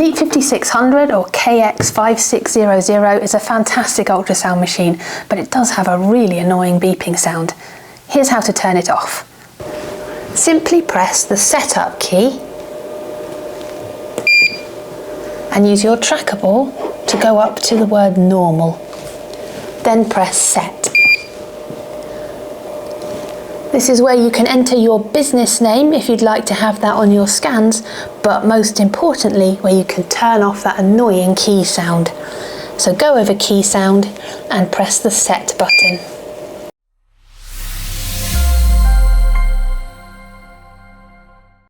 KX5600 or KX5600 is a fantastic ultrasound machine, but it does have a really annoying beeping sound. Here's how to turn it off. Simply press the setup key and use your trackball to go up to the word normal. Then press set. This is where you can enter your business name if you'd like to have that on your scans, but most importantly where you can turn off that annoying key sound. So go over key sound and press the set button.